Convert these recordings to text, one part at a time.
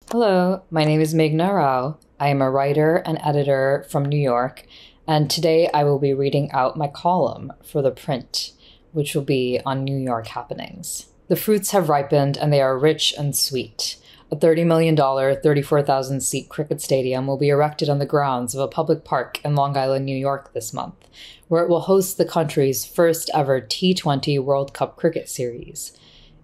Hello, my name is Meghna Rao. I am a writer and editor from New York, and today I will be reading out my column for ThePrint, which will be on New York happenings. The fruits have ripened and they are rich and sweet. A $30 million, 34,000-seat cricket stadium will be erected on the grounds of a public park in Long Island, New York this month, where it will host the country's first ever T20 World Cup cricket series.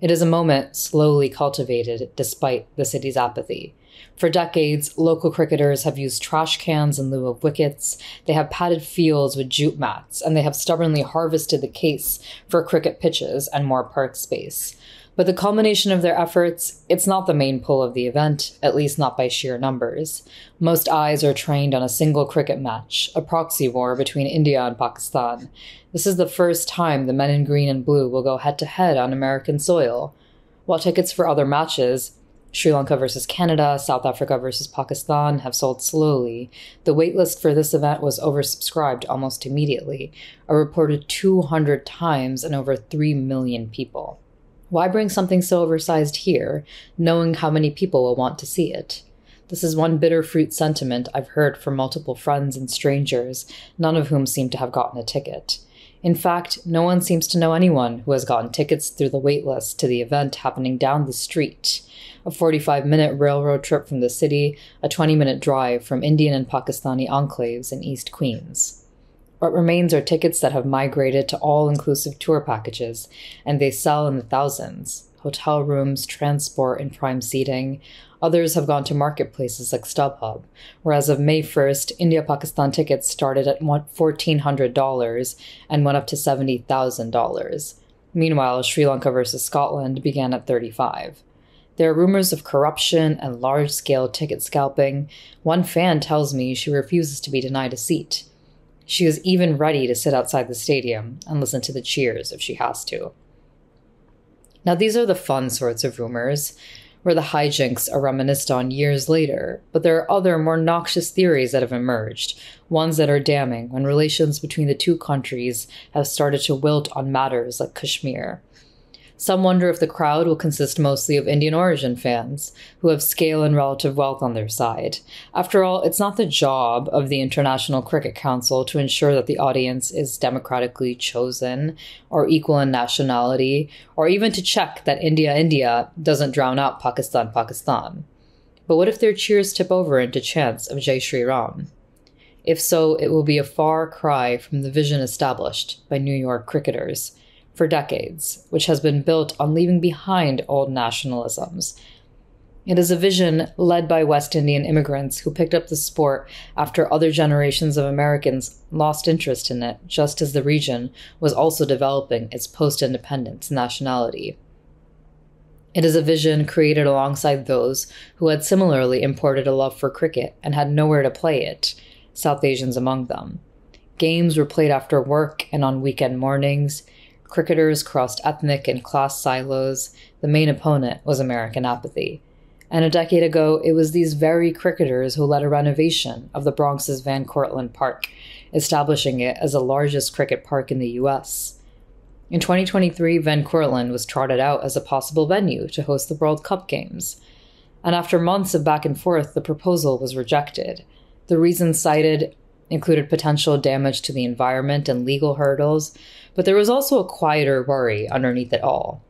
It is a moment slowly cultivated despite the city's apathy. For decades, local cricketers have used trash cans in lieu of wickets, they have padded fields with jute mats, and they have stubbornly harvested the case for cricket pitches and more park space. But the culmination of their efforts, it's not the main pull of the event, at least not by sheer numbers. Most eyes are trained on a single cricket match, a proxy war between India and Pakistan. This is the first time the men in green and blue will go head-to-head on American soil. While tickets for other matches, Sri Lanka versus Canada, South Africa versus Pakistan, have sold slowly, the waitlist for this event was oversubscribed almost immediately, a reported 200 times and over 3 million people. Why bring something so oversized here, knowing how many people will want to see it? This is one bitter fruit sentiment I've heard from multiple friends and strangers, none of whom seem to have gotten a ticket. In fact, no one seems to know anyone who has gotten tickets through the waitlist to the event happening down the street. A 45-minute railroad trip from the city, a 20-minute drive from Indian and Pakistani enclaves in East Queens. What remains are tickets that have migrated to all-inclusive tour packages, and they sell in the thousands. Hotel rooms, transport, and prime seating. Others have gone to marketplaces like StubHub, where as of May 1st, India-Pakistan tickets started at $1,400 and went up to $70,000. Meanwhile, Sri Lanka versus Scotland began at $35. There are rumors of corruption and large-scale ticket scalping. One fan tells me she refuses to be denied a seat. She is even ready to sit outside the stadium and listen to the cheers if she has to. Now, these are the fun sorts of rumors, where the hijinks are reminisced on years later, but there are other more noxious theories that have emerged, ones that are damning when relations between the two countries have started to wilt on matters like Kashmir. Some wonder if the crowd will consist mostly of Indian origin fans, who have scale and relative wealth on their side. After all, it's not the job of the International Cricket Council to ensure that the audience is democratically chosen, or equal in nationality, or even to check that India doesn't drown out Pakistan. But what if their cheers tip over into chants of Jai Shri Ram? If so, it will be a far cry from the vision established by New York cricketers for decades, which has been built on leaving behind old nationalisms. It is a vision led by West Indian immigrants who picked up the sport after other generations of Americans lost interest in it, just as the region was also developing its post-independence nationality. It is a vision created alongside those who had similarly imported a love for cricket and had nowhere to play it, South Asians among them. Games were played after work and on weekend mornings. Cricketers crossed ethnic and class silos. The main opponent was American apathy. And a decade ago, it was these very cricketers who led a renovation of the Bronx's Van Cortlandt Park, establishing it as the largest cricket park in the U.S. In 2023, Van Cortlandt was trotted out as a possible venue to host the World Cup games. And after months of back and forth, the proposal was rejected. The reasons cited included potential damage to the environment and legal hurdles, but there was also a quieter worry underneath it all.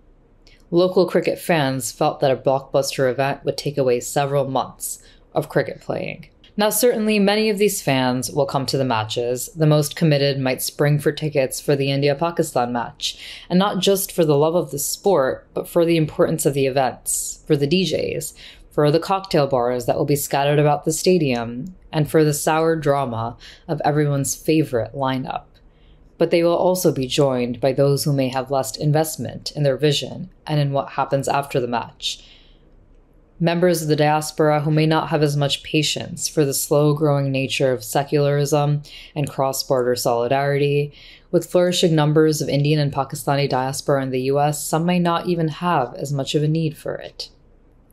Local cricket fans felt that a blockbuster event would take away several months of cricket playing. Now, certainly many of these fans will come to the matches. The most committed might spring for tickets for the India-Pakistan match, and not just for the love of the sport, but for the importance of the events, for the DJs, for the cocktail bars that will be scattered about the stadium, and for the sour drama of everyone's favorite lineup. But they will also be joined by those who may have less investment in their vision and in what happens after the match. Members of the diaspora who may not have as much patience for the slow-growing nature of secularism and cross-border solidarity. With flourishing numbers of Indian and Pakistani diaspora in the US, some may not even have as much of a need for it.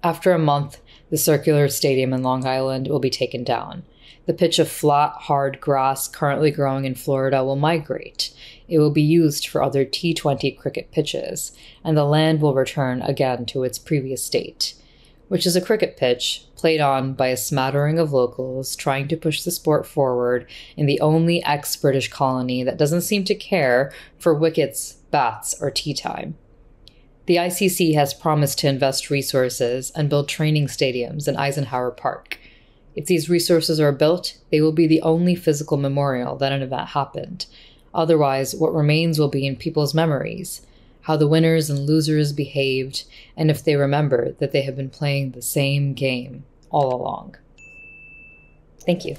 After a month, the circular stadium in Long Island will be taken down. The pitch of flat, hard grass currently growing in Florida will migrate. It will be used for other T20 cricket pitches, and the land will return again to its previous state. which is a cricket pitch played on by a smattering of locals trying to push the sport forward in the only ex-British colony that doesn't seem to care for wickets, bats, or tea time. The ICC has promised to invest resources and build training stadiums in Eisenhower Park. If these resources are built, they will be the only physical memorial that an event happened. Otherwise, what remains will be in people's memories, how the winners and losers behaved, and if they remember that they have been playing the same game all along. Thank you.